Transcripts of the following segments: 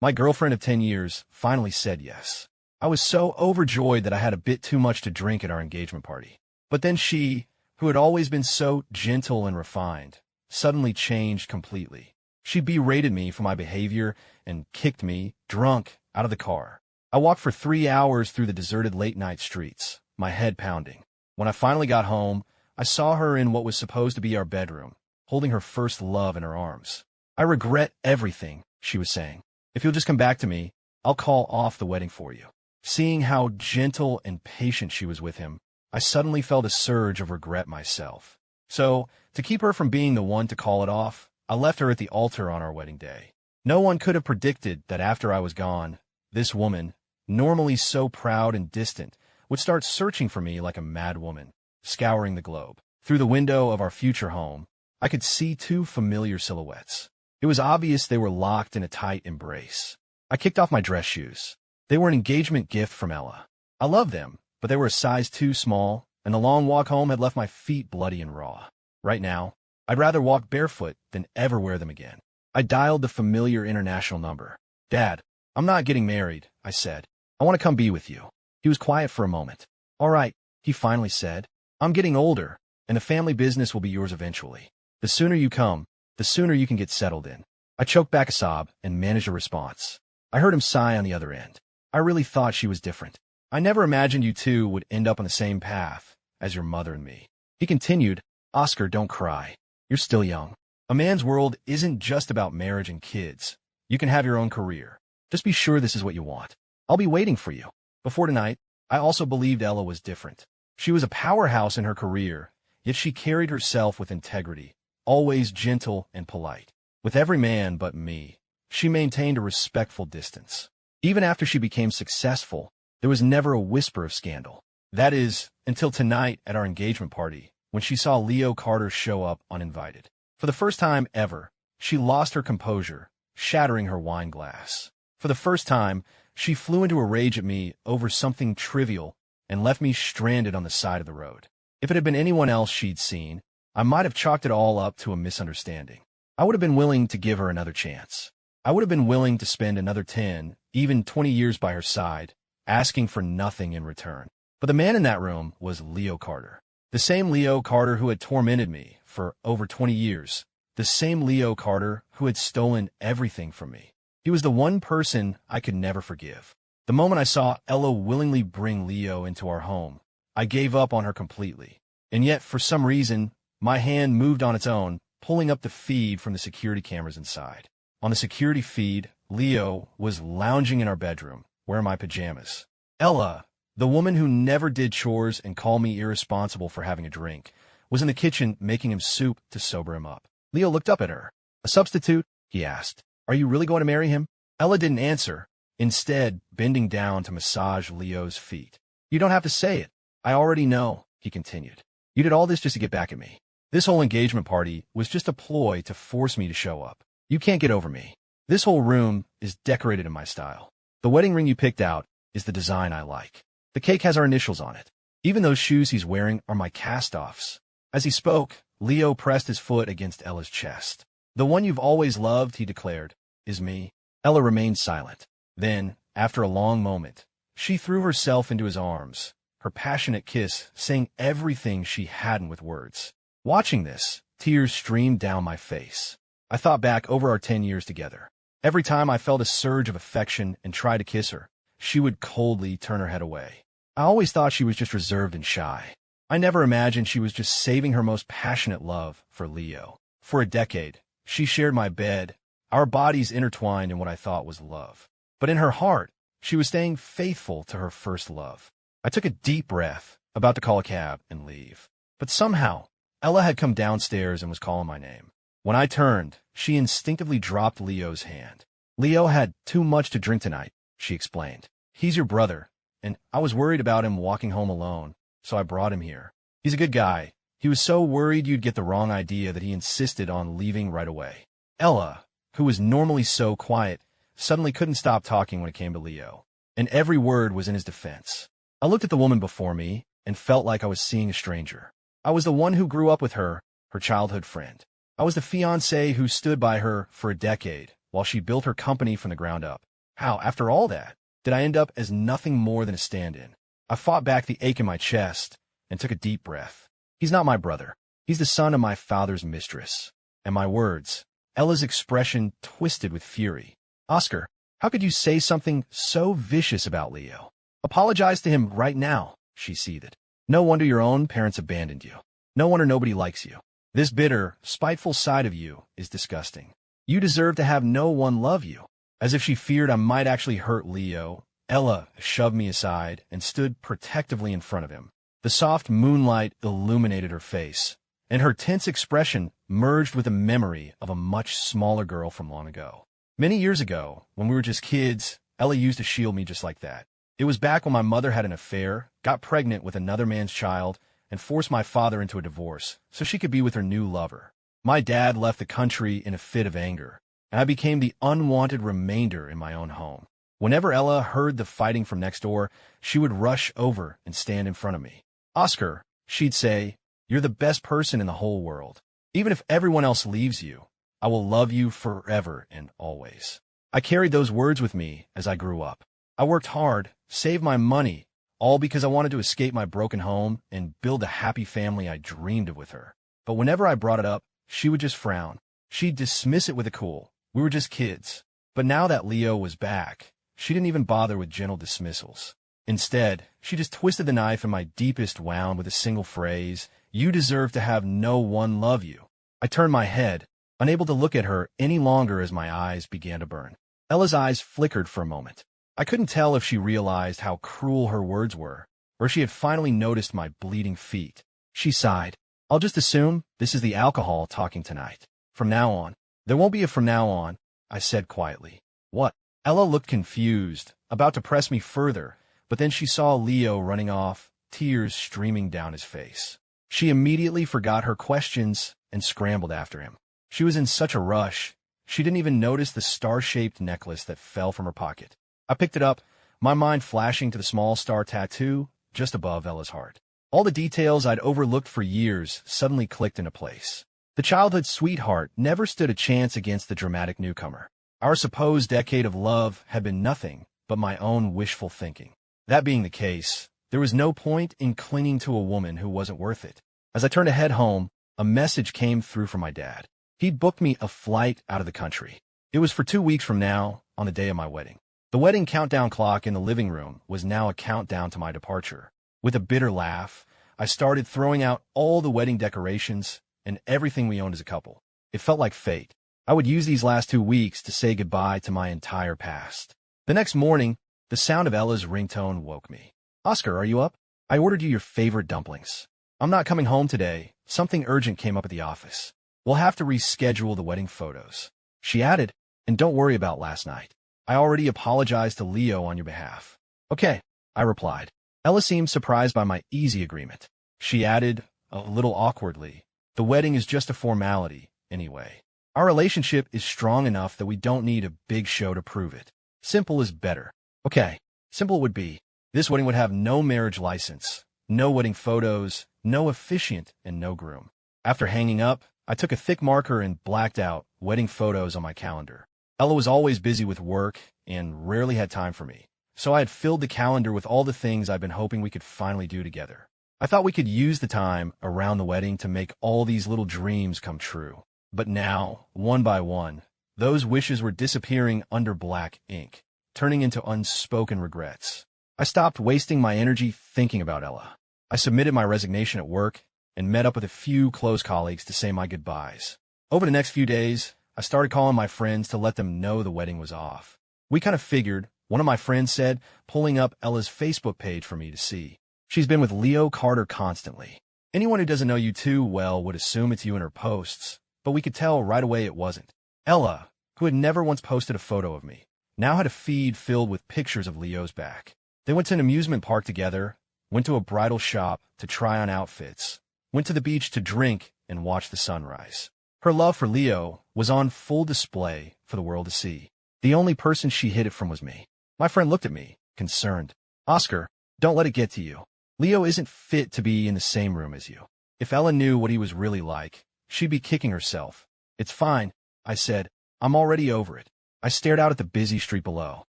My girlfriend of 10 years finally said yes. I was so overjoyed that I had a bit too much to drink at our engagement party. But then she, who had always been so gentle and refined, suddenly changed completely. She berated me for my behavior and kicked me, drunk, out of the car. I walked for 3 hours through the deserted late-night streets, my head pounding. When I finally got home, I saw her in what was supposed to be our bedroom, holding her first love in her arms. "I regret everything," she was saying. "If you'll just come back to me, I'll call off the wedding for you." Seeing how gentle and patient she was with him, I suddenly felt a surge of regret myself. So, to keep her from being the one to call it off, I left her at the altar on our wedding day. No one could have predicted that after I was gone, this woman, normally so proud and distant, would start searching for me like a mad woman, scouring the globe. Through the window of our future home, I could see two familiar silhouettes. It was obvious they were locked in a tight embrace. I kicked off my dress shoes. They were an engagement gift from Ella. I loved them, but they were a size too small, and the long walk home had left my feet bloody and raw. Right now, I'd rather walk barefoot than ever wear them again. I dialed the familiar international number. "Dad, I'm not getting married," I said. "I want to come be with you." He was quiet for a moment. "All right," he finally said. "I'm getting older, and the family business will be yours eventually. The sooner you come, the sooner you can get settled in." I choked back a sob and managed a response. I heard him sigh on the other end. "I really thought she was different. I never imagined you two would end up on the same path as your mother and me." He continued, "Oscar, don't cry. You're still young. A man's world isn't just about marriage and kids. You can have your own career. Just be sure this is what you want. I'll be waiting for you." Before tonight, I also believed Ella was different. She was a powerhouse in her career, yet she carried herself with integrity, always gentle and polite. With every man but me, she maintained a respectful distance. Even after she became successful, there was never a whisper of scandal. That is, until tonight at our engagement party, when she saw Leo Carter show up uninvited. For the first time ever, she lost her composure, shattering her wine glass. For the first time, she flew into a rage at me over something trivial and left me stranded on the side of the road. If it had been anyone else she'd seen, I might have chalked it all up to a misunderstanding. I would have been willing to give her another chance. I would have been willing to spend another 10, even 20 years by her side, asking for nothing in return. But the man in that room was Leo Carter. The same Leo Carter who had tormented me for over 20 years. The same Leo Carter who had stolen everything from me. He was the one person I could never forgive. The moment I saw Ella willingly bring Leo into our home, I gave up on her completely. And yet, for some reason, my hand moved on its own, pulling up the feed from the security cameras inside. On the security feed, Leo was lounging in our bedroom, wearing my pajamas. Ella, the woman who never did chores and called me irresponsible for having a drink, was in the kitchen making him soup to sober him up. Leo looked up at her. "A substitute?" he asked. "Are you really going to marry him?" Ella didn't answer, instead bending down to massage Leo's feet. "You don't have to say it. I already know," he continued. "You did all this just to get back at me. This whole engagement party was just a ploy to force me to show up. You can't get over me. This whole room is decorated in my style. The wedding ring you picked out is the design I like. The cake has our initials on it. Even those shoes he's wearing are my cast-offs." As he spoke, Leo pressed his foot against Ella's chest. "The one you've always loved," he declared, "is me." Ella remained silent. Then, after a long moment, she threw herself into his arms, her passionate kiss saying everything she hadn't with words. Watching this, tears streamed down my face. I thought back over our 10 years together. Every time I felt a surge of affection and tried to kiss her, she would coldly turn her head away. I always thought she was just reserved and shy. I never imagined she was just saving her most passionate love for Leo. For a decade, she shared my bed, our bodies intertwined in what I thought was love. But in her heart, she was staying faithful to her first love. I took a deep breath, about to call a cab and leave. But somehow, Ella had come downstairs and was calling my name. When I turned, she instinctively dropped Leo's hand. "Leo had too much to drink tonight," she explained. "He's your brother, and I was worried about him walking home alone, so I brought him here. He's a good guy. He was so worried you'd get the wrong idea that he insisted on leaving right away." Ella, who was normally so quiet, suddenly couldn't stop talking when it came to Leo, and every word was in his defense. I looked at the woman before me and felt like I was seeing a stranger. I was the one who grew up with her, her childhood friend. I was the fiancé who stood by her for a decade while she built her company from the ground up. How, after all that, did I end up as nothing more than a stand-in? I fought back the ache in my chest and took a deep breath. He's not my brother. He's the son of my father's mistress. And my words, Ella's expression twisted with fury. Oscar, how could you say something so vicious about Leo? Apologize to him right now, she seethed. No wonder your own parents abandoned you. No wonder nobody likes you. This bitter, spiteful side of you is disgusting. You deserve to have no one love you. As if she feared I might actually hurt Leo, Ella shoved me aside and stood protectively in front of him. The soft moonlight illuminated her face, and her tense expression merged with a memory of a much smaller girl from long ago. Many years ago, when we were just kids, Ella used to shield me just like that. It was back when my mother had an affair, got pregnant with another man's child, and forced my father into a divorce so she could be with her new lover. My dad left the country in a fit of anger, and I became the unwanted remainder in my own home. Whenever Ella heard the fighting from next door, she would rush over and stand in front of me. Oscar, she'd say, you're the best person in the whole world. Even if everyone else leaves you, I will love you forever and always. I carried those words with me as I grew up. I worked hard, saved my money, all because I wanted to escape my broken home and build a happy family I dreamed of with her. But whenever I brought it up, she would just frown. She'd dismiss it with a cool, we were just kids. But now that Leo was back, she didn't even bother with gentle dismissals. Instead, she just twisted the knife in my deepest wound with a single phrase, you deserve to have no one love you. I turned my head, unable to look at her any longer as my eyes began to burn. Ella's eyes flickered for a moment. I couldn't tell if she realized how cruel her words were, or if she had finally noticed my bleeding feet. She sighed. I'll just assume this is the alcohol talking tonight. From now on. There won't be a from now on, I said quietly. What? Ella looked confused, about to press me further, but then she saw Leo running off, tears streaming down his face. She immediately forgot her questions and scrambled after him. She was in such a rush, she didn't even notice the star-shaped necklace that fell from her pocket. I picked it up, my mind flashing to the small star tattoo just above Ella's heart. All the details I'd overlooked for years suddenly clicked into place. The childhood sweetheart never stood a chance against the dramatic newcomer. Our supposed decade of love had been nothing but my own wishful thinking. That being the case, there was no point in clinging to a woman who wasn't worth it. As I turned to head home, a message came through from my dad. He'd booked me a flight out of the country. It was for 2 weeks from now, on the day of my wedding. The wedding countdown clock in the living room was now a countdown to my departure. With a bitter laugh, I started throwing out all the wedding decorations and everything we owned as a couple. It felt like fate. I would use these last 2 weeks to say goodbye to my entire past. The next morning, the sound of Ella's ringtone woke me. Oscar, are you up? I ordered you your favorite dumplings. I'm not coming home today. Something urgent came up at the office. We'll have to reschedule the wedding photos. She added, and don't worry about last night. I already apologized to Leo on your behalf. Okay, I replied. Ella seemed surprised by my easy agreement. She added, a little awkwardly, the wedding is just a formality, anyway. Our relationship is strong enough that we don't need a big show to prove it. Simple is better. Okay, simple it would be. This wedding would have no marriage license, no wedding photos, no officiant, and no groom. After hanging up, I took a thick marker and blacked out wedding photos on my calendar. Ella was always busy with work and rarely had time for me, so I had filled the calendar with all the things I'd been hoping we could finally do together. I thought we could use the time around the wedding to make all these little dreams come true. But now, one by one, those wishes were disappearing under black ink, turning into unspoken regrets. I stopped wasting my energy thinking about Ella. I submitted my resignation at work and met up with a few close colleagues to say my goodbyes. Over the next few days, I started calling my friends to let them know the wedding was off. We kind of figured, one of my friends said, pulling up Ella's Facebook page for me to see. She's been with Leo Carter constantly. Anyone who doesn't know you too well would assume it's you in her posts, but we could tell right away it wasn't. Ella, who had never once posted a photo of me, now had a feed filled with pictures of Leo's back. They went to an amusement park together, went to a bridal shop to try on outfits, went to the beach to drink and watch the sunrise. Her love for Leo was on full display for the world to see. The only person she hid it from was me. My friend looked at me, concerned. Oscar, don't let it get to you. Leo isn't fit to be in the same room as you. If Ella knew what he was really like, she'd be kicking herself. It's fine, I said. I'm already over it. I stared out at the busy street below.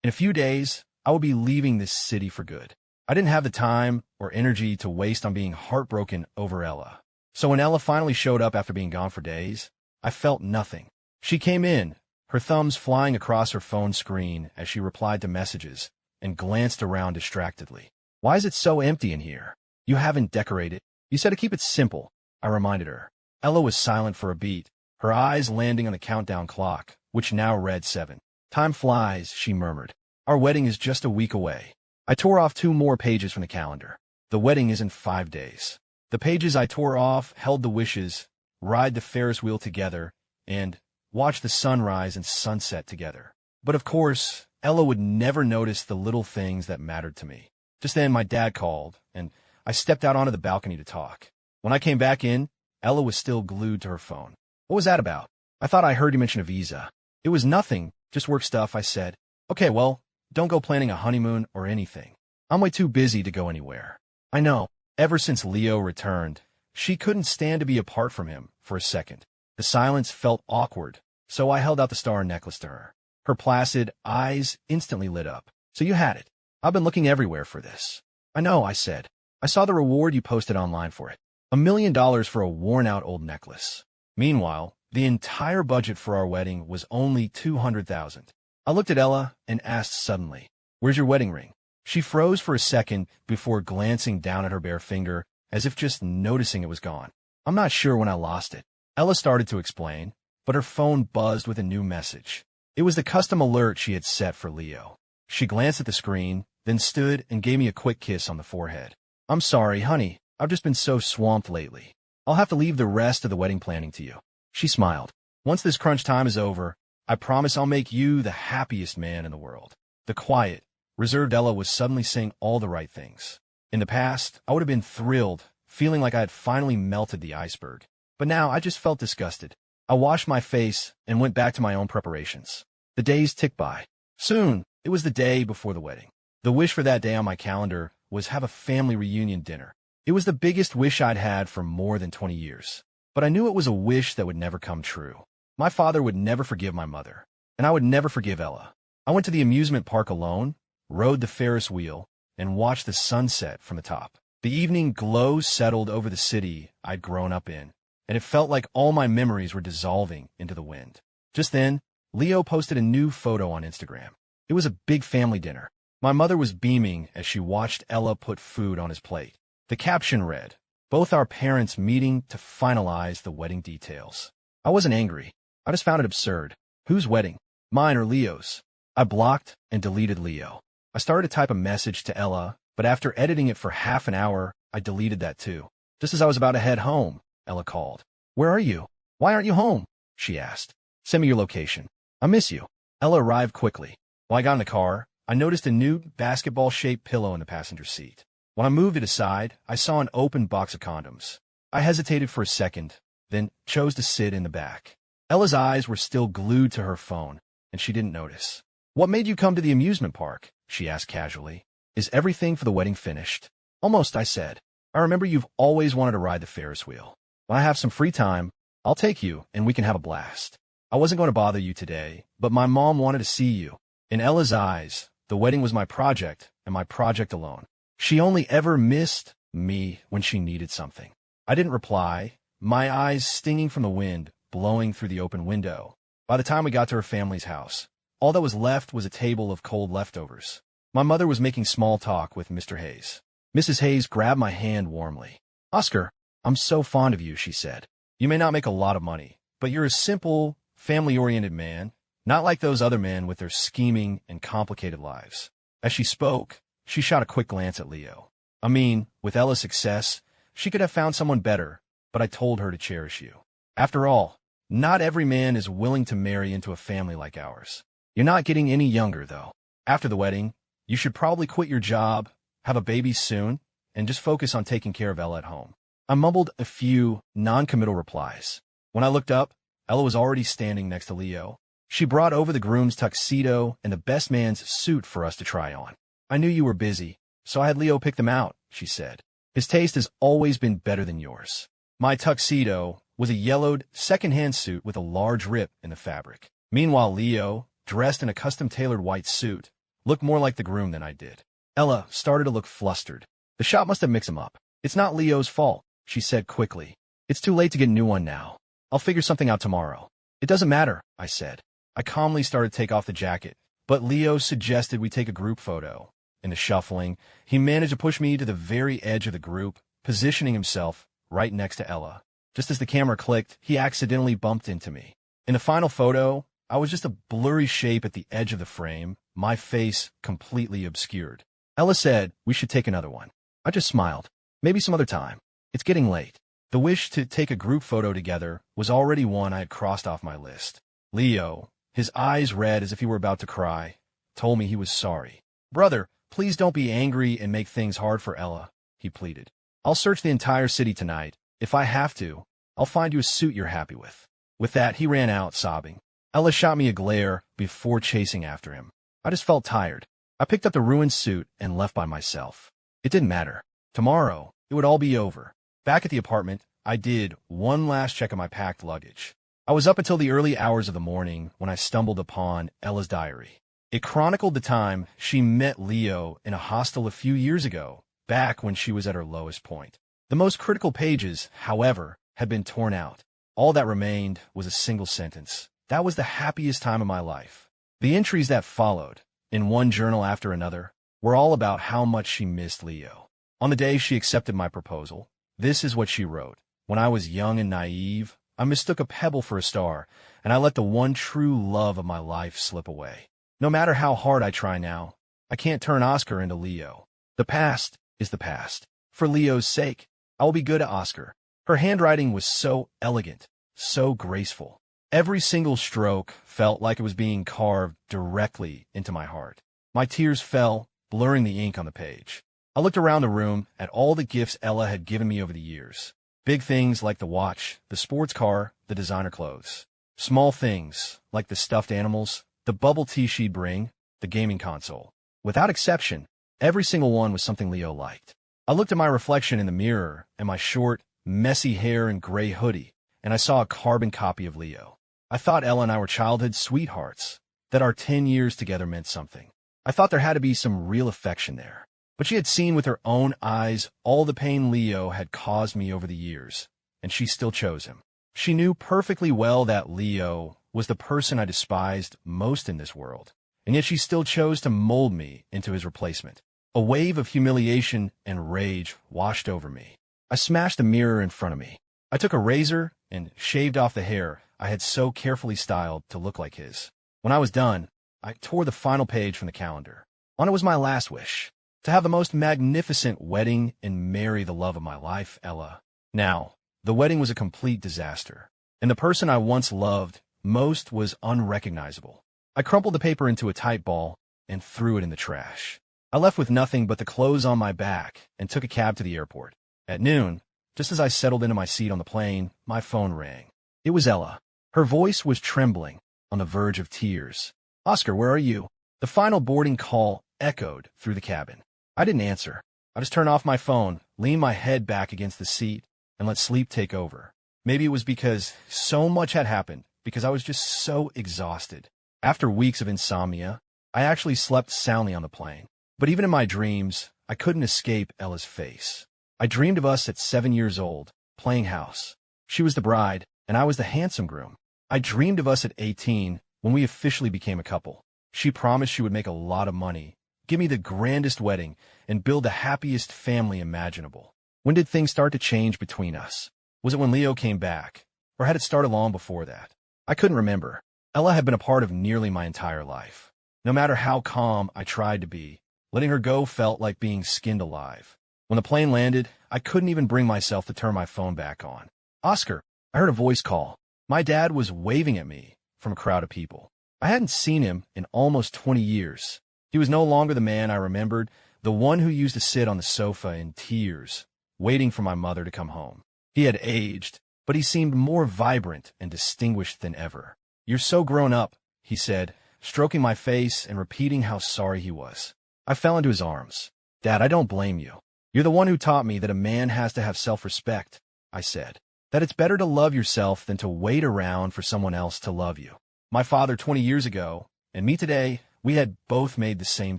In a few days, I would be leaving this city for good. I didn't have the time or energy to waste on being heartbroken over Ella. So when Ella finally showed up after being gone for days, I felt nothing. She came in, her thumbs flying across her phone screen as she replied to messages, and glanced around distractedly. "Why is it so empty in here? You haven't decorated. You said to keep it simple," I reminded her. Ella was silent for a beat, her eyes landing on the countdown clock, which now read 7. "Time flies," she murmured. "Our wedding is just a week away." I tore off 2 more pages from the calendar. The wedding is in 5 days. The pages I tore off held the wishes, ride the Ferris wheel together, and watch the sunrise and sunset together. But of course, Ella would never notice the little things that mattered to me. Just then, my dad called, and I stepped out onto the balcony to talk. When I came back in, Ella was still glued to her phone. "What was that about? I thought I heard you mention a visa." "It was nothing, just work stuff," I said. "Okay, well, don't go planning a honeymoon or anything. I'm way too busy to go anywhere." I know, ever since Leo returned, she couldn't stand to be apart from him for a second. The silence felt awkward, so I held out the star necklace to her. Her placid eyes instantly lit up. "So you had it. I've been looking everywhere for this." "I know," I said. "I saw the reward you posted online for it. $1 million for a worn-out old necklace." Meanwhile, the entire budget for our wedding was only $200,000. I looked at Ella and asked suddenly, "Where's your wedding ring?" She froze for a second before glancing down at her bare finger, as if just noticing it was gone. "I'm not sure when I lost it." Ella started to explain, but her phone buzzed with a new message. It was the custom alert she had set for Leo. She glanced at the screen, then stood and gave me a quick kiss on the forehead. "I'm sorry, honey. I've just been so swamped lately. I'll have to leave the rest of the wedding planning to you." She smiled. "Once this crunch time is over, I promise I'll make you the happiest man in the world." The quiet, reserved Ella was suddenly saying all the right things. In the past, I would have been thrilled, feeling like I had finally melted the iceberg. But now I just felt disgusted. I washed my face and went back to my own preparations. The days ticked by. Soon, it was the day before the wedding. The wish for that day on my calendar was have a family reunion dinner. It was the biggest wish I'd had for more than 20 years. But I knew it was a wish that would never come true. My father would never forgive my mother, and I would never forgive Ella. I went to the amusement park alone, rode the Ferris wheel, and watched the sunset from the top. The evening glow settled over the city I'd grown up in, and it felt like all my memories were dissolving into the wind. Just then, Leo posted a new photo on Instagram. It was a big family dinner. My mother was beaming as she watched Ella put food on his plate. The caption read, "Both our parents meeting to finalize the wedding details." I wasn't angry. I just found it absurd. Whose wedding? Mine or Leo's? I blocked and deleted Leo. I started to type a message to Ella, but after editing it for half an hour, I deleted that too. Just as I was about to head home, Ella called. "Where are you? Why aren't you home?" she asked. "Send me your location. I miss you." Ella arrived quickly. When I got in the car, I noticed a new basketball-shaped pillow in the passenger seat. When I moved it aside, I saw an open box of condoms. I hesitated for a second, then chose to sit in the back. Ella's eyes were still glued to her phone, and she didn't notice. "What made you come to the amusement park?" she asked casually. "Is everything for the wedding finished?" "Almost," I said. "I remember you've always wanted to ride the Ferris wheel. When I have some free time, I'll take you, and we can have a blast. I wasn't going to bother you today, but my mom wanted to see you." In Ella's eyes, the wedding was my project, and my project alone. She only ever missed me when she needed something. I didn't reply, my eyes stinging from the wind blowing through the open window. By the time we got to her family's house, all that was left was a table of cold leftovers. My mother was making small talk with Mr. Hayes. Mrs. Hayes grabbed my hand warmly. "Oscar, I'm so fond of you," she said. "You may not make a lot of money, but you're a simple, family-oriented man, not like those other men with their scheming and complicated lives." As she spoke, she shot a quick glance at Leo. "I mean, with Ella's success, she could have found someone better, but I told her to cherish you. After all, not every man is willing to marry into a family like ours. You're not getting any younger, though. After the wedding, you should probably quit your job, have a baby soon, and just focus on taking care of Ella at home." I mumbled a few non-committal replies. When I looked up, Ella was already standing next to Leo. She brought over the groom's tuxedo and the best man's suit for us to try on. "I knew you were busy, so I had Leo pick them out," she said. "His taste has always been better than yours." My tuxedo was a yellowed, second-hand suit with a large rip in the fabric. Meanwhile, Leo dressed in a custom-tailored white suit, looked more like the groom than I did. Ella started to look flustered. The shop must have mixed him up. It's not Leo's fault, she said quickly. It's too late to get a new one now. I'll figure something out tomorrow. It doesn't matter, I said. I calmly started to take off the jacket, but Leo suggested we take a group photo. In the shuffling, he managed to push me to the very edge of the group, positioning himself right next to Ella. Just as the camera clicked, he accidentally bumped into me. In the final photo, I was just a blurry shape at the edge of the frame, my face completely obscured. Ella said we should take another one. I just smiled. Maybe some other time. It's getting late. The wish to take a group photo together was already one I had crossed off my list. Leo, his eyes red as if he were about to cry, told me he was sorry. Brother, please don't be angry and make things hard for Ella, he pleaded. I'll search the entire city tonight. If I have to, I'll find you a suit you're happy with. With that, he ran out, sobbing. Ella shot me a glare before chasing after him. I just felt tired. I picked up the ruined suit and left by myself. It didn't matter. Tomorrow, it would all be over. Back at the apartment, I did one last check of my packed luggage. I was up until the early hours of the morning when I stumbled upon Ella's diary. It chronicled the time she met Leo in a hostel a few years ago, back when she was at her lowest point. The most critical pages, however, had been torn out. All that remained was a single sentence. That was the happiest time of my life. The entries that followed, in one journal after another, were all about how much she missed Leo. On the day she accepted my proposal, this is what she wrote. When I was young and naive, I mistook a pebble for a star, and I let the one true love of my life slip away. No matter how hard I try now, I can't turn Oscar into Leo. The past is the past. For Leo's sake, I will be good to Oscar. Her handwriting was so elegant, so graceful. Every single stroke felt like it was being carved directly into my heart. My tears fell, blurring the ink on the page. I looked around the room at all the gifts Ella had given me over the years. Big things like the watch, the sports car, the designer clothes. Small things like the stuffed animals, the bubble tea she'd bring, the gaming console. Without exception, every single one was something Leo liked. I looked at my reflection in the mirror and my short, messy hair and gray hoodie, and I saw a carbon copy of Leo. I thought Ella and I were childhood sweethearts, that our 10 years together meant something. I thought there had to be some real affection there. But she had seen with her own eyes all the pain Leo had caused me over the years, and she still chose him. She knew perfectly well that Leo was the person I despised most in this world, and yet she still chose to mold me into his replacement. A wave of humiliation and rage washed over me. I smashed the mirror in front of me. I took a razor and shaved off the hair I had so carefully styled to look like his. When I was done, I tore the final page from the calendar. On it was my last wish. To have the most magnificent wedding and marry the love of my life, Ella. Now, the wedding was a complete disaster, and the person I once loved most was unrecognizable. I crumpled the paper into a tight ball and threw it in the trash. I left with nothing but the clothes on my back and took a cab to the airport. At noon, just as I settled into my seat on the plane, my phone rang. It was Ella. Her voice was trembling, on the verge of tears. Oscar, where are you? The final boarding call echoed through the cabin. I didn't answer. I just turned off my phone, leaned my head back against the seat, and let sleep take over. Maybe it was because so much had happened, because I was just so exhausted. After weeks of insomnia, I actually slept soundly on the plane. But even in my dreams, I couldn't escape Ella's face. I dreamed of us at 7 years old, playing house. She was the bride, and I was the handsome groom. I dreamed of us at 18, when we officially became a couple. She promised she would make a lot of money, give me the grandest wedding, and build the happiest family imaginable. When did things start to change between us? Was it when Leo came back? Or had it started long before that? I couldn't remember. Ella had been a part of nearly my entire life. No matter how calm I tried to be, letting her go felt like being skinned alive. When the plane landed, I couldn't even bring myself to turn my phone back on. Oscar, I heard a voice call. My dad was waving at me from a crowd of people. I hadn't seen him in almost 20 years. He was no longer the man I remembered, the one who used to sit on the sofa in tears, waiting for my mother to come home. He had aged, but he seemed more vibrant and distinguished than ever. You're so grown up, he said, stroking my face and repeating how sorry he was. I fell into his arms. Dad, I don't blame you. You're the one who taught me that a man has to have self-respect, I said. That it's better to love yourself than to wait around for someone else to love you. My father 20 years ago and me today, we had both made the same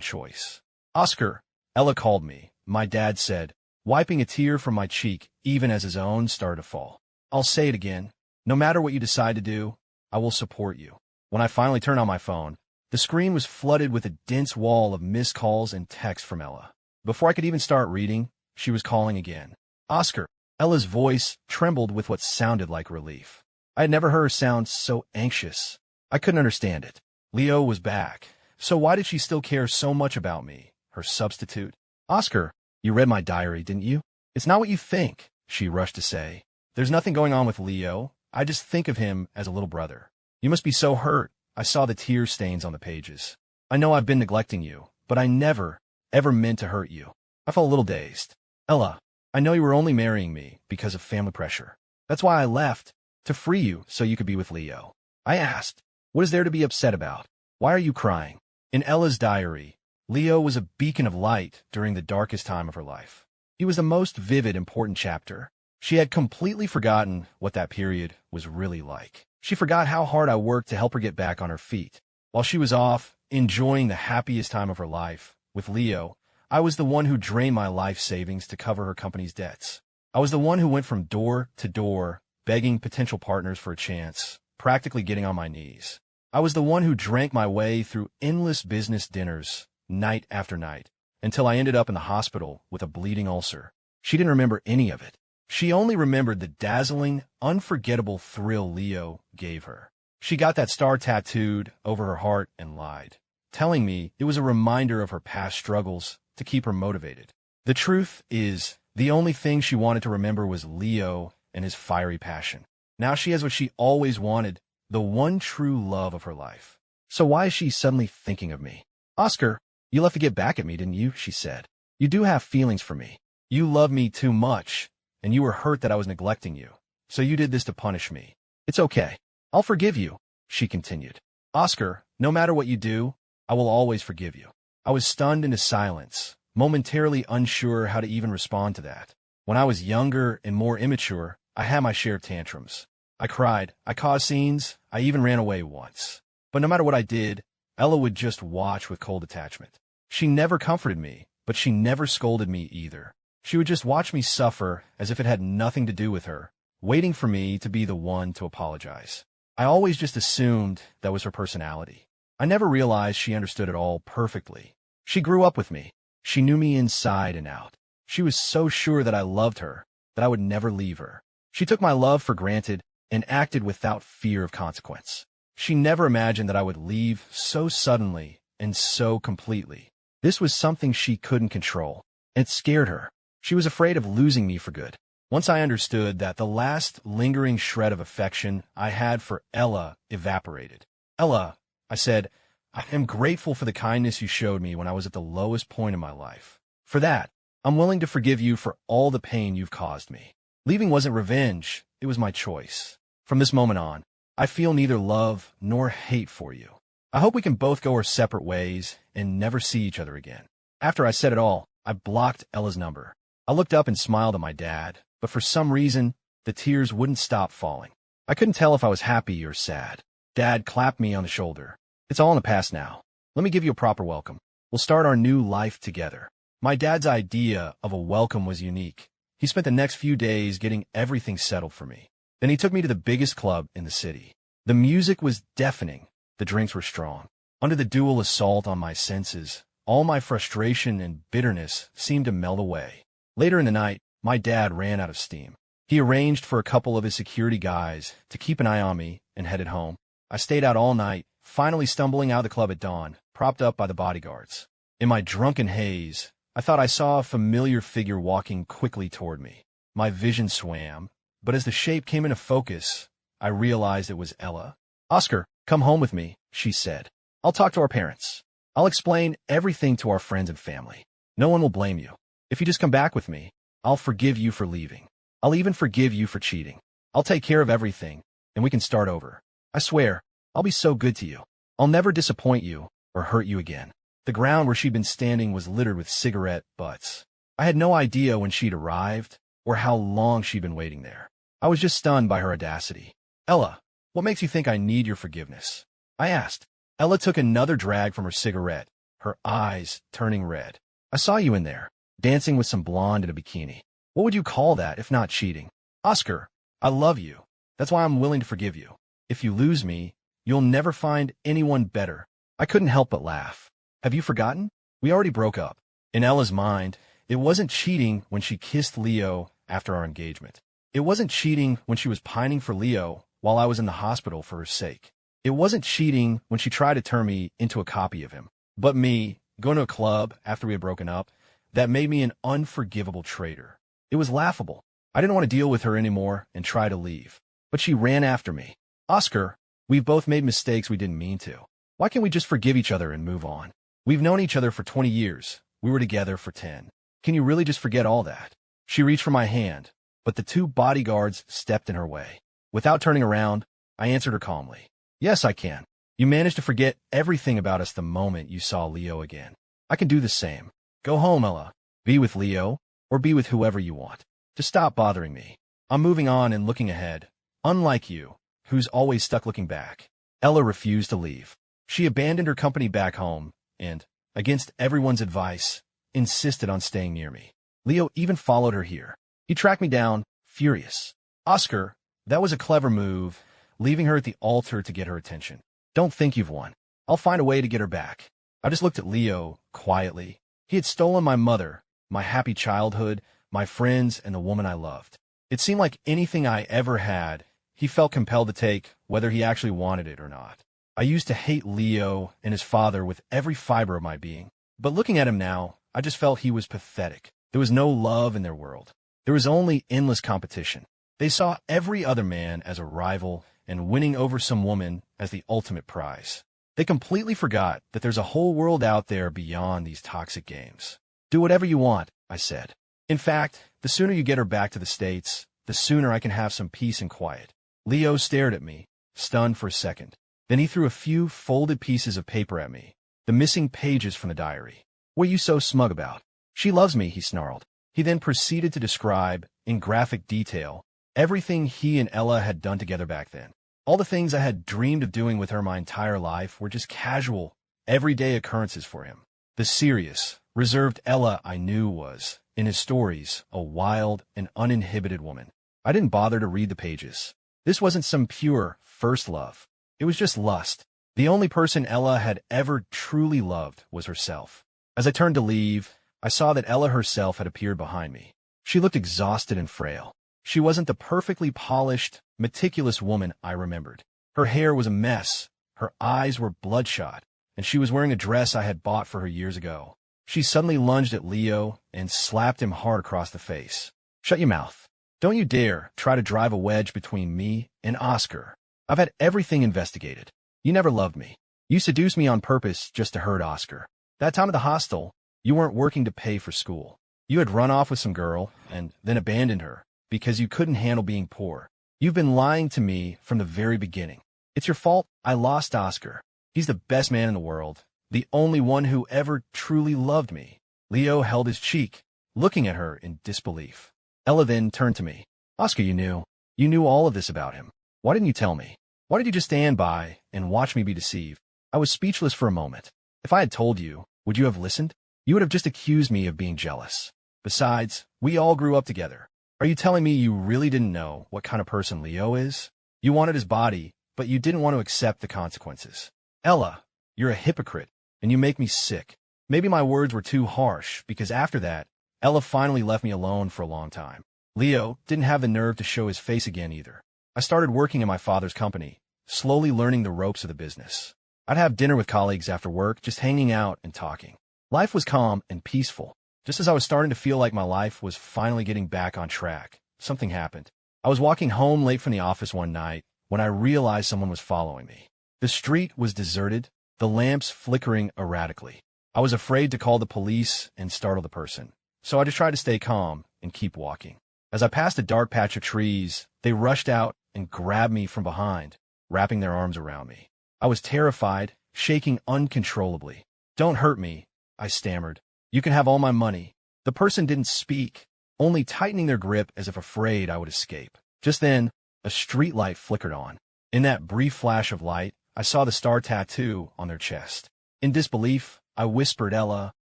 choice. Oscar, Ella called me, my dad said, wiping a tear from my cheek even as his own started to fall. I'll say it again. No matter what you decide to do, I will support you. When I finally turned on my phone, the screen was flooded with a dense wall of missed calls and texts from Ella. Before I could even start reading, she was calling again. Oscar. Ella's voice trembled with what sounded like relief. I had never heard her sound so anxious. I couldn't understand it. Leo was back. So why did she still care so much about me, her substitute? Oscar, you read my diary, didn't you? It's not what you think, she rushed to say. There's nothing going on with Leo. I just think of him as a little brother. You must be so hurt. I saw the tear stains on the pages. I know I've been neglecting you, but I never, ever meant to hurt you. I felt a little dazed. Ella, I know you were only marrying me because of family pressure. That's why I left, to free you so you could be with Leo. I asked, what is there to be upset about? Why are you crying? In Ella's diary, Leo was a beacon of light during the darkest time of her life. He was the most vivid, important chapter. She had completely forgotten what that period was really like. She forgot how hard I worked to help her get back on her feet. While she was off, enjoying the happiest time of her life, with Leo, I was the one who drained my life savings to cover her company's debts. I was the one who went from door to door, begging potential partners for a chance, practically getting on my knees. I was the one who drank my way through endless business dinners, night after night, until I ended up in the hospital with a bleeding ulcer. She didn't remember any of it. She only remembered the dazzling, unforgettable thrill Leo gave her. She got that star tattooed over her heart and lied, telling me it was a reminder of her past struggles to keep her motivated. The truth is, the only thing she wanted to remember was Leo and his fiery passion. Now she has what she always wanted, the one true love of her life. So why is she suddenly thinking of me? Oscar, you left to get back at me, didn't you? She said. You do have feelings for me. You love me too much, and you were hurt that I was neglecting you. So you did this to punish me. It's okay. I'll forgive you, she continued. Oscar, no matter what you do, I will always forgive you. I was stunned into silence, momentarily unsure how to even respond to that. When I was younger and more immature, I had my share of tantrums. I cried, I caused scenes, I even ran away once. But no matter what I did, Ella would just watch with cold attachment. She never comforted me, but she never scolded me either. She would just watch me suffer as if it had nothing to do with her, waiting for me to be the one to apologize. I always just assumed that was her personality. I never realized she understood it all perfectly. She grew up with me. She knew me inside and out. She was so sure that I loved her, that I would never leave her. She took my love for granted and acted without fear of consequence. She never imagined that I would leave so suddenly and so completely. This was something she couldn't control. It scared her. She was afraid of losing me for good. Once I understood that the last lingering shred of affection I had for Ella evaporated. Ella, I said, I am grateful for the kindness you showed me when I was at the lowest point in my life. For that, I'm willing to forgive you for all the pain you've caused me. Leaving wasn't revenge, it was my choice. From this moment on, I feel neither love nor hate for you. I hope we can both go our separate ways and never see each other again. After I said it all, I blocked Ella's number. I looked up and smiled at my dad, but for some reason, the tears wouldn't stop falling. I couldn't tell if I was happy or sad. Dad clapped me on the shoulder. It's all in the past now. Let me give you a proper welcome. We'll start our new life together. My dad's idea of a welcome was unique. He spent the next few days getting everything settled for me. Then he took me to the biggest club in the city. The music was deafening. The drinks were strong. Under the dual assault on my senses, all my frustration and bitterness seemed to melt away. Later in the night, my dad ran out of steam. He arranged for a couple of his security guys to keep an eye on me and headed home. I stayed out all night, finally stumbling out of the club at dawn, propped up by the bodyguards. In my drunken haze, I thought I saw a familiar figure walking quickly toward me. My vision swam, but as the shape came into focus, I realized it was Ella. Oscar, come home with me, she said. I'll talk to our parents. I'll explain everything to our friends and family. No one will blame you. If you just come back with me, I'll forgive you for leaving. I'll even forgive you for cheating. I'll take care of everything, and we can start over. I swear, I'll be so good to you. I'll never disappoint you or hurt you again. The ground where she'd been standing was littered with cigarette butts. I had no idea when she'd arrived or how long she'd been waiting there. I was just stunned by her audacity. Ella, what makes you think I need your forgiveness? I asked. Ella took another drag from her cigarette, her eyes turning red. I saw you in there, dancing with some blonde in a bikini. What would you call that if not cheating? Oscar, I love you. That's why I'm willing to forgive you. If you lose me, you'll never find anyone better. I couldn't help but laugh. Have you forgotten? We already broke up. In Ella's mind, it wasn't cheating when she kissed Leo after our engagement. It wasn't cheating when she was pining for Leo while I was in the hospital for her sake. It wasn't cheating when she tried to turn me into a copy of him. But me, going to a club after we had broken up, that made me an unforgivable traitor. It was laughable. I didn't want to deal with her anymore and try to leave. But she ran after me. Oscar, we've both made mistakes we didn't mean to. Why can't we just forgive each other and move on? We've known each other for 20 years. We were together for 10. Can you really just forget all that? She reached for my hand, but the two bodyguards stepped in her way. Without turning around, I answered her calmly. Yes, I can. You managed to forget everything about us the moment you saw Leo again. I can do the same. Go home, Ella. Be with Leo, or be with whoever you want. Just stop bothering me. I'm moving on and looking ahead. Unlike you, who's always stuck looking back. Ella refused to leave. She abandoned her company back home and, against everyone's advice, insisted on staying near me. Leo even followed her here. He tracked me down, furious. Oscar, that was a clever move, leaving her at the altar to get her attention. Don't think you've won. I'll find a way to get her back. I just looked at Leo, quietly. He had stolen my mother, my happy childhood, my friends, and the woman I loved. It seemed like anything I ever had, he felt compelled to take, whether he actually wanted it or not. I used to hate Leo and his father with every fiber of my being. But looking at him now, I just felt he was pathetic. There was no love in their world. There was only endless competition. They saw every other man as a rival and winning over some woman as the ultimate prize. They completely forgot that there's a whole world out there beyond these toxic games. Do whatever you want, I said. In fact, the sooner you get her back to the States, the sooner I can have some peace and quiet. Leo stared at me, stunned for a second. Then he threw a few folded pieces of paper at me, the missing pages from the diary. What are you so smug about? She loves me, he snarled. He then proceeded to describe, in graphic detail, everything he and Ella had done together back then. All the things I had dreamed of doing with her my entire life were just casual, everyday occurrences for him. The serious, reserved Ella I knew was, in his stories, a wild and uninhibited woman. I didn't bother to read the pages. This wasn't some pure first love. It was just lust. The only person Ella had ever truly loved was herself. As I turned to leave, I saw that Ella herself had appeared behind me. She looked exhausted and frail. She wasn't the perfectly polished, meticulous woman I remembered. Her hair was a mess, her eyes were bloodshot, and she was wearing a dress I had bought for her years ago. She suddenly lunged at Leo and slapped him hard across the face. Shut your mouth. Don't you dare try to drive a wedge between me and Oscar. I've had everything investigated. You never loved me. You seduced me on purpose just to hurt Oscar. That time at the hostel, you weren't working to pay for school. You had run off with some girl and then abandoned her because you couldn't handle being poor. You've been lying to me from the very beginning. It's your fault I lost Oscar. He's the best man in the world, the only one who ever truly loved me. Leo held his cheek, looking at her in disbelief. Ella then turned to me. Oscar, you knew all of this about him. Why didn't you tell me? Why did you just stand by and watch me be deceived? I was speechless for a moment. If I had told you, would you have listened? You would have just accused me of being jealous. Besides, we all grew up together. Are you telling me you really didn't know what kind of person Leo is? You wanted his body, but you didn't want to accept the consequences. Ella, you're a hypocrite, and you make me sick. Maybe my words were too harsh, because after that, Ella finally left me alone for a long time. Leo didn't have the nerve to show his face again either. I started working in my father's company, slowly learning the ropes of the business. I'd have dinner with colleagues after work, just hanging out and talking. Life was calm and peaceful. Just as I was starting to feel like my life was finally getting back on track, something happened. I was walking home late from the office one night when I realized someone was following me. The street was deserted, the lamps flickering erratically. I was afraid to call the police and startle the person, so I just tried to stay calm and keep walking. As I passed a dark patch of trees, they rushed out and grabbed me from behind, wrapping their arms around me. I was terrified, shaking uncontrollably. Don't hurt me, I stammered. You can have all my money. The person didn't speak, only tightening their grip as if afraid I would escape. Just then, a street light flickered on. In that brief flash of light, I saw the star tattoo on their chest. In disbelief, I whispered Ella.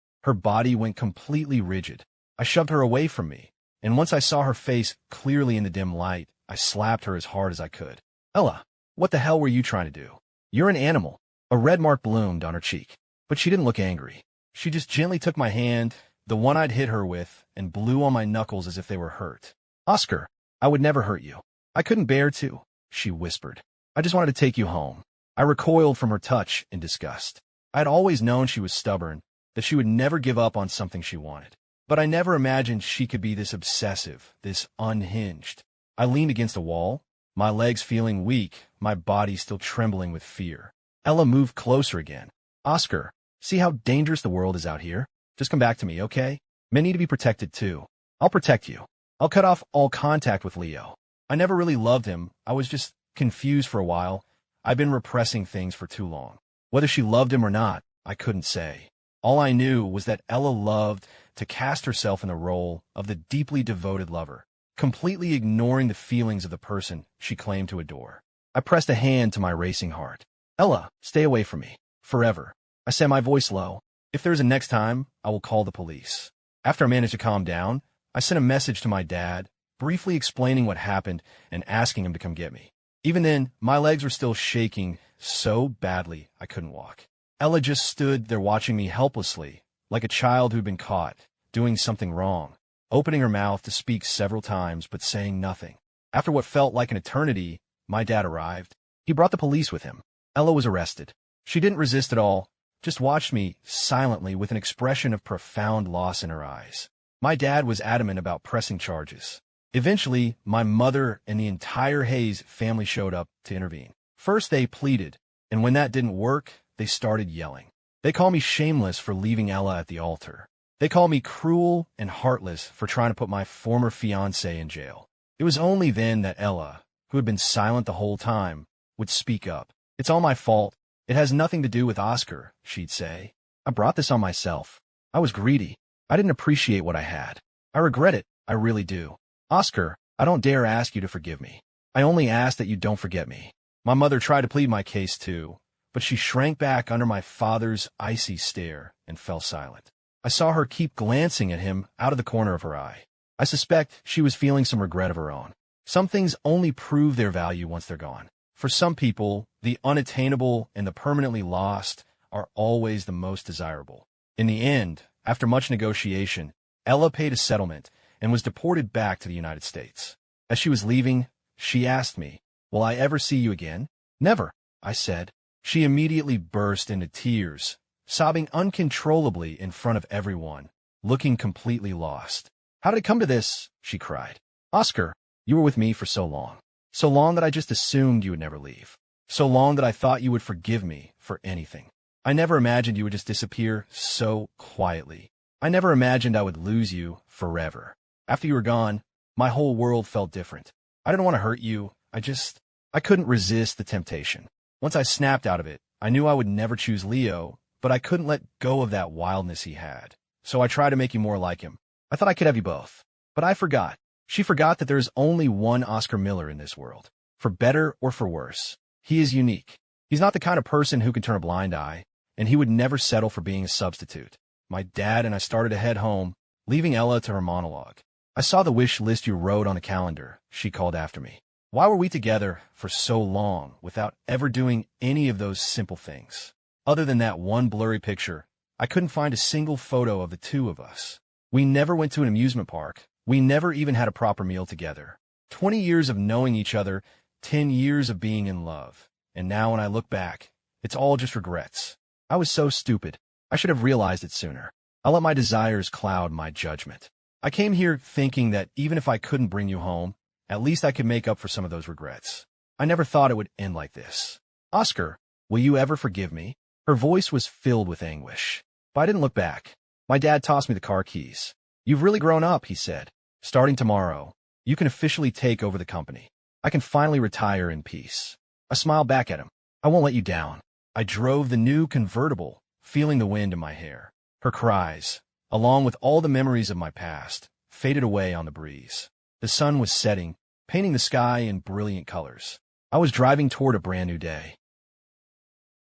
Her body went completely rigid. I shoved her away from me, and once I saw her face clearly in the dim light, I slapped her as hard as I could. Ella, what the hell were you trying to do? You're an animal. A red mark bloomed on her cheek, but she didn't look angry. She just gently took my hand, the one I'd hit her with, and blew on my knuckles as if they were hurt. Oscar, I would never hurt you. I couldn't bear to, she whispered. I just wanted to take you home. I recoiled from her touch in disgust. I had always known she was stubborn, that she would never give up on something she wanted. But I never imagined she could be this obsessive, this unhinged. I leaned against a wall, my legs feeling weak, my body still trembling with fear. Ella moved closer again. Oscar, see how dangerous the world is out here? Just come back to me, okay? Men need to be protected too. I'll protect you. I'll cut off all contact with Leo. I never really loved him. I was just confused for a while. I've been repressing things for too long. Whether she loved him or not, I couldn't say. All I knew was that Ella loved to cast herself in the role of the deeply devoted lover, completely ignoring the feelings of the person she claimed to adore. I pressed a hand to my racing heart. Ella, stay away from me. Forever. I said, my voice low. If there's a next time, I will call the police. After I managed to calm down, I sent a message to my dad, briefly explaining what happened and asking him to come get me. Even then, my legs were still shaking so badly I couldn't walk. Ella just stood there watching me helplessly, like a child who'd been caught, doing something wrong, opening her mouth to speak several times but saying nothing. After what felt like an eternity, my dad arrived. He brought the police with him. Ella was arrested. She didn't resist at all, just watched me silently with an expression of profound loss in her eyes. My dad was adamant about pressing charges. Eventually, my mother and the entire Hayes family showed up to intervene. First, they pleaded, and when that didn't work, they started yelling. They called me shameless for leaving Ella at the altar. They called me cruel and heartless for trying to put my former fiancé in jail. It was only then that Ella, who had been silent the whole time, would speak up. It's all my fault. It has nothing to do with Oscar, she'd say. I brought this on myself. I was greedy. I didn't appreciate what I had. I regret it. I really do. Oscar, I don't dare ask you to forgive me. I only ask that you don't forget me. My mother tried to plead my case too, but she shrank back under my father's icy stare and fell silent. I saw her keep glancing at him out of the corner of her eye. I suspect she was feeling some regret of her own. Some things only prove their value once they're gone. For some people, the unattainable and the permanently lost are always the most desirable. In the end, after much negotiation, Ella paid a settlement and was deported back to the United States. As she was leaving, she asked me, "Will I ever see you again?" "Never," I said. She immediately burst into tears, sobbing uncontrollably in front of everyone, looking completely lost. "How did it come to this?" she cried. "Oscar, you were with me for so long. So long that I just assumed you would never leave. So long that I thought you would forgive me for anything. I never imagined you would just disappear so quietly. I never imagined I would lose you forever. After you were gone, my whole world felt different. I didn't want to hurt you. I couldn't resist the temptation. Once I snapped out of it, I knew I would never choose Leo, but I couldn't let go of that wildness he had. So I tried to make you more like him. I thought I could have you both. But I forgot. She forgot that there is only one Oscar Miller in this world. For better or for worse, he is unique. He's not the kind of person who can turn a blind eye, and he would never settle for being a substitute. My dad and I started to head home, leaving Ella to her monologue. "I saw the wish list you wrote on the calendar," she called after me. "Why were we together for so long without ever doing any of those simple things? Other than that one blurry picture, I couldn't find a single photo of the two of us. We never went to an amusement park. We never even had a proper meal together. 20 years of knowing each other, 10 years of being in love. And now when I look back, it's all just regrets. I was so stupid. I should have realized it sooner. I let my desires cloud my judgment. I came here thinking that even if I couldn't bring you home, at least I could make up for some of those regrets. I never thought it would end like this. Oscar, will you ever forgive me?" Her voice was filled with anguish. But I didn't look back. My dad tossed me the car keys. "You've really grown up," he said. "Starting tomorrow, you can officially take over the company. I can finally retire in peace." I smiled back at him. "I won't let you down." I drove the new convertible, feeling the wind in my hair. Her cries, along with all the memories of my past, faded away on the breeze. The sun was setting, painting the sky in brilliant colors. I was driving toward a brand new day.